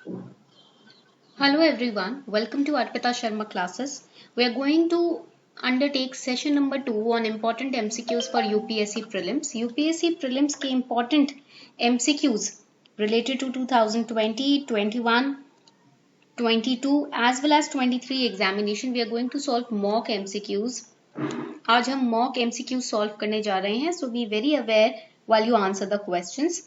Hello everyone, welcome to Arpita Sharma classes. We are going to undertake session number 2 on important MCQs for UPSC prelims. UPSC prelims के important MCQs related to 2020, 21, 22 as well as 23 examination. We are going to solve mock MCQs. आज हम mock MCQs solve करने जा रहे हैं. So be very aware while you answer the questions.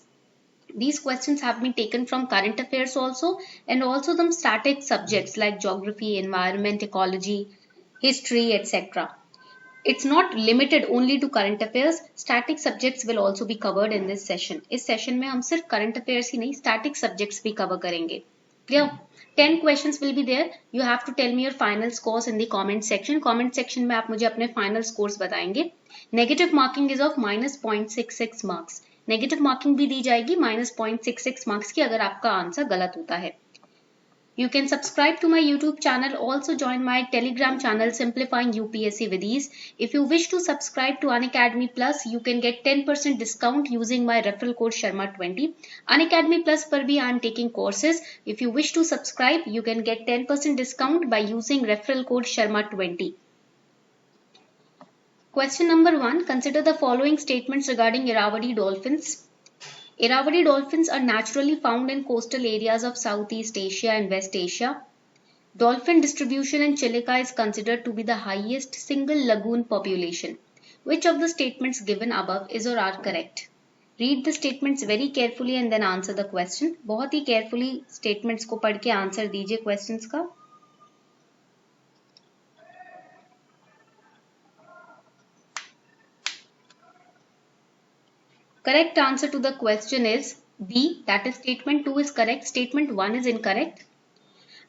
These questions have been taken from current affairs also and also some static subjects like geography, environment, ecology, history, etc. It's not limited only to current affairs. Static subjects will also be covered in this session. इस session में हम सिर्फ current affairs ही नहीं static subjects भी cover करेंगे. Clear? 10 questions will be there. You have to tell me your final scores in the comment section. Comment section में आप मुझे अपने final scores बताएंगे. Negative marking is of minus 0.66 marks. Negative marking भी दी जाएगी -0.66 marks की अगर आपका आंसर गलत होता है. You can subscribe to my YouTube channel. Also join my Telegram channel Simplifying UPSC with Ease. If you wish to subscribe to Unacademy Plus, you can get 10% discount using my referral code Sharma20. Unacademy Plus पर भी I am taking courses. If you wish to subscribe, you can get 10% discount by using referral code Sharma20. Question number 1. Consider the following statements regarding Irrawaddy dolphins. Irrawaddy dolphins are naturally found in coastal areas of Southeast Asia and West Asia. Dolphin distribution in Chilica is considered to be the highest single lagoon population. Which of the statements given above is or are correct? Read the statements very carefully and then answer the question. बहुत ही carefully statements को पढ़ के answer दीजिए questions का. Correct answer to the question is B, that is statement 2 is correct, statement 1 is incorrect.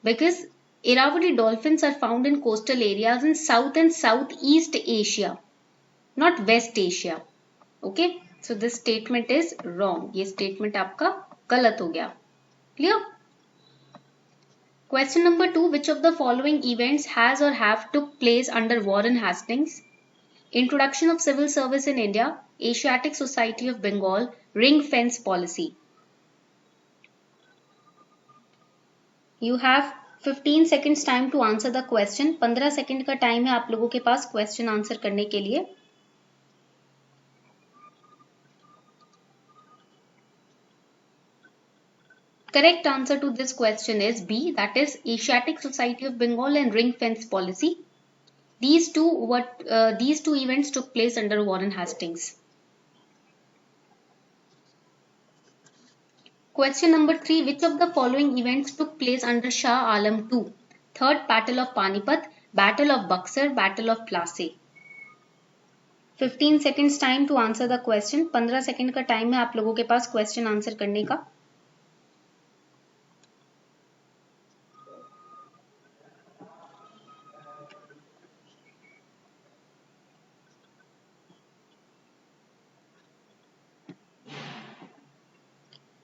Because Irrawaddy dolphins are found in coastal areas in South and Southeast Asia, not West Asia. Okay, so this statement is wrong. ये statement आपका गलत हो गया. Clear? Question number 2. Which of the following events has or have took place under Warren Hastings? Introduction of civil service in India, Asiatic Society of Bengal, ring fence policy. You have 15 seconds time to answer the question. 15 second का time है आप लोगों के पास question answer करने के लिए. Correct answer to this question is B, that is Asiatic Society of Bengal and ring fence policy. These two events took place under Warren Hastings. Question number 3. Which of the following events took place under Shah Alam II? Third Battle of Panipat, Battle of Buxar, Battle of Plassey. 15 seconds time to answer the question. 15 second का time है आप लोगों के पास question answer करने का.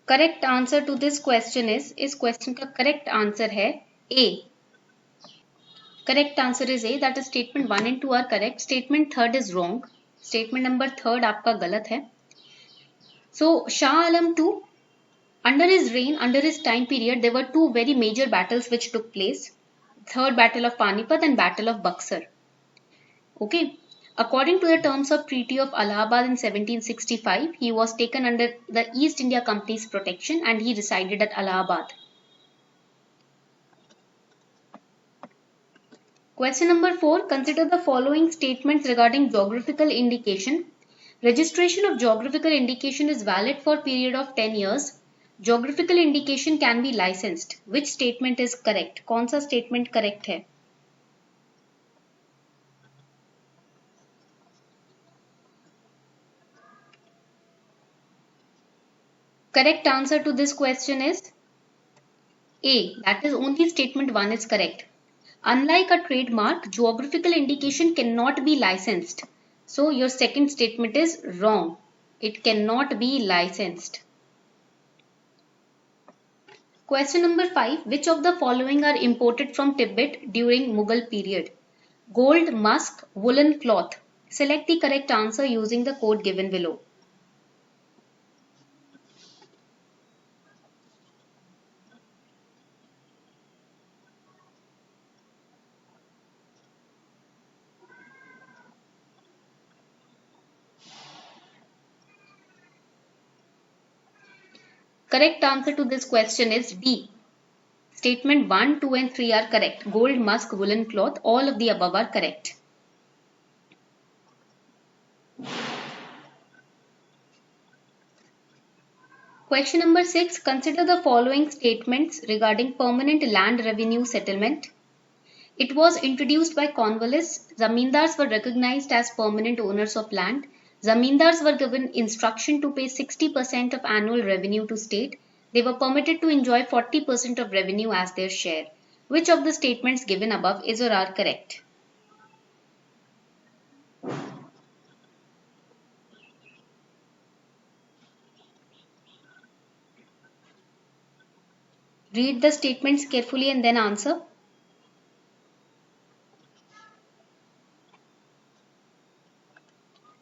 Correct answer to this question इस question का करेक्ट आंसर है A. Correct answer is A, that is statement 1 and 2 are correct. Statement 3rd is wrong. Statement number 3rd आपका गलत है. सो Shah Alam 2, under his reign, under his time period, there were two very major battles which took place. Third Battle of Panipat and Battle of Buxar. Okay. According to the terms of Treaty of Allahabad in 1765, he was taken under the East India Company's protection and he resided at Allahabad. Question number 4. Consider the following statements regarding geographical indication. Registration of geographical indication is valid for a period of 10 years. Geographical indication can be licensed. Which statement is correct? कौन सा statement correct है? Correct answer to this question is A, that is only statement 1 is correct. Unlike a trademark, geographical indication cannot be licensed. So your second statement is wrong. It cannot be licensed. Question number 5. Which of the following are imported from Tibet during Mughal period? Gold, musk, woolen cloth. Select the correct answer using the code given below. Correct answer to this question is D. Statement 1, 2 and 3 are correct. Gold, musk, woolen cloth, all of the above are correct. Question number 6. Consider the following statements regarding permanent land revenue settlement. It was introduced by Cornwallis. Zamindars were recognized as permanent owners of land. Zamindars were given instruction to pay 60% of annual revenue to state. They were permitted to enjoy 40% of revenue as their share. Which of the statements given above is or are correct? Read the statements carefully and then answer.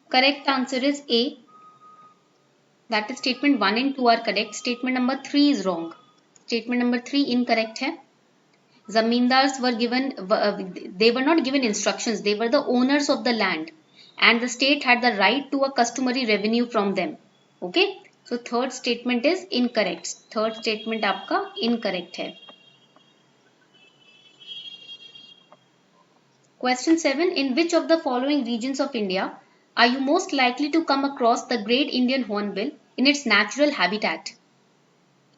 Correct answer is A. That is statement 1 and 2 are correct. Statement number 3 is wrong. Statement number 3 incorrect hai. Zamindars were given, they were not given instructions. They were the owners of the land and the state had the right to a customary revenue from them. Okay. So third statement is incorrect. Third statement आपका incorrect है. Question 7. In which of the following regions of India are you most likely to come across the Great Indian Hornbill in its natural habitat?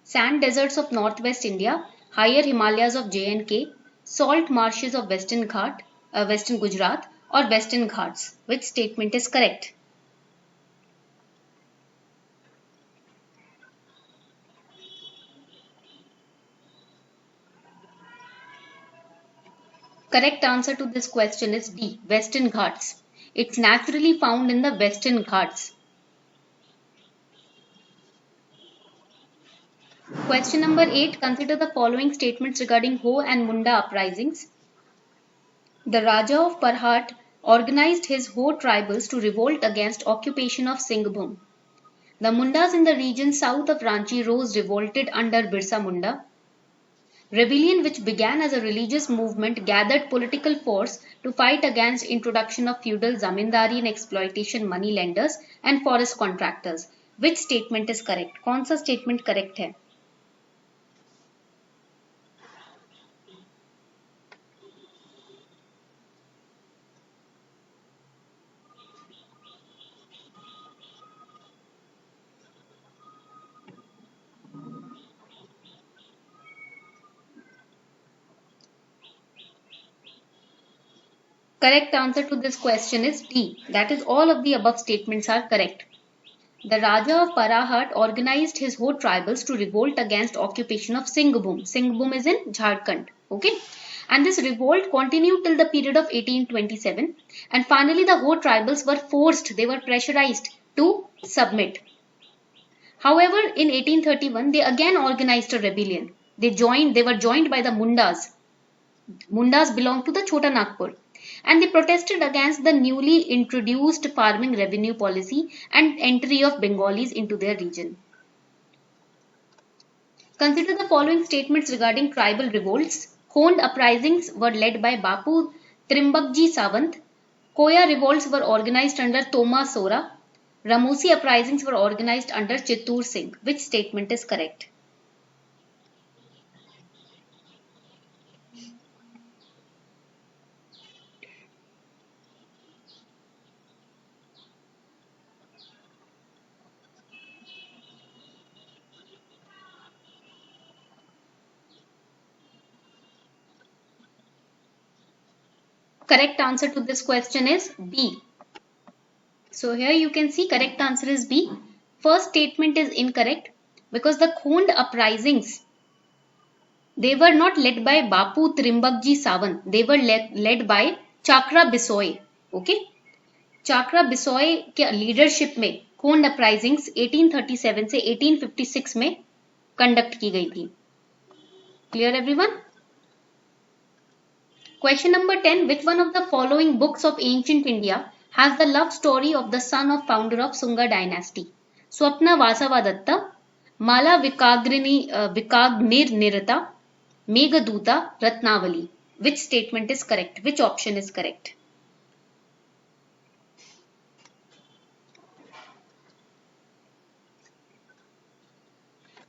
Sand deserts of northwest India, higher Himalayas of J&K, salt marshes of Western Gujarat or Western Ghats. Which statement is correct? Correct answer to this question is D. Western Ghats. It's naturally found in the Western Ghats. Question number 8. Consider the following statements regarding Ho and Munda uprisings. The Raja of Parhat organized his Ho tribals to revolt against occupation of Singhbhum. The Mundas in the region south of Ranchi rose revolted under Birsa Munda. Rebellion, which began as a religious movement, gathered political force to fight against introduction of feudal zamindari and exploitation money lenders and forest contractors. Which statement is correct? कौन सा statement correct है? Correct answer to this question is D. That is, all of the above statements are correct. The Raja of Parahat organized his Ho tribals to revolt against occupation of Singhbhum. Singhbhum is in Jharkhand. Okay. And this revolt continued till the period of 1827. And finally the Ho tribals were forced, they were pressurized to submit. However, in 1831, they again organized a rebellion. They were joined by the Mundas. Mundas belonged to the Chota Nagpur. And they protested against the newly introduced farming revenue policy and entry of Bengalis into their region. Consider the following statements regarding tribal revolts. Khond uprisings were led by Bapu Trimbakji Sawant. Koya revolts were organized under Toma Sora. Ramosi uprisings were organized under Chittur Singh. Which statement is correct? Correct answer to this question is B. So here you can see correct answer is B. First statement is incorrect because the Khond uprisings, they were not led by Bapu Trimbakji Sawant. They were led by Chakra Bisoy. Okay. Chakra Bisoy के leadership में Khond uprisings 1837 से 1856 में conduct की गई थी. Clear everyone? Question number 10. Which one of the following books of ancient India has the love story of the son of founder of Sunga dynasty? Swapna Vasavadatta, Mala Vikagnirnirata, Meghaduta, Ratnavali. Which statement is correct? Which option is correct?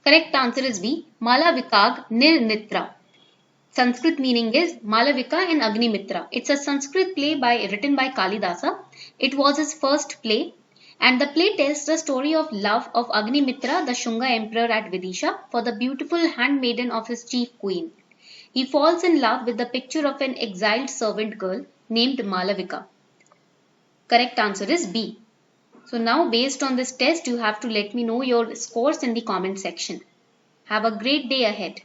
Correct answer is B. Malavikag Nirnitra. Sanskrit meaning is Malavika and Agnimitra. It's a Sanskrit play written by Kalidasa. It was his first play, and the play tells the story of love of Agnimitra, the Shunga emperor at Vidisha, for the beautiful handmaiden of his chief queen. He falls in love with the picture of an exiled servant girl named Malavika. Correct answer is B. So now based on this test, you have to let me know your scores in the comment section. Have a great day ahead.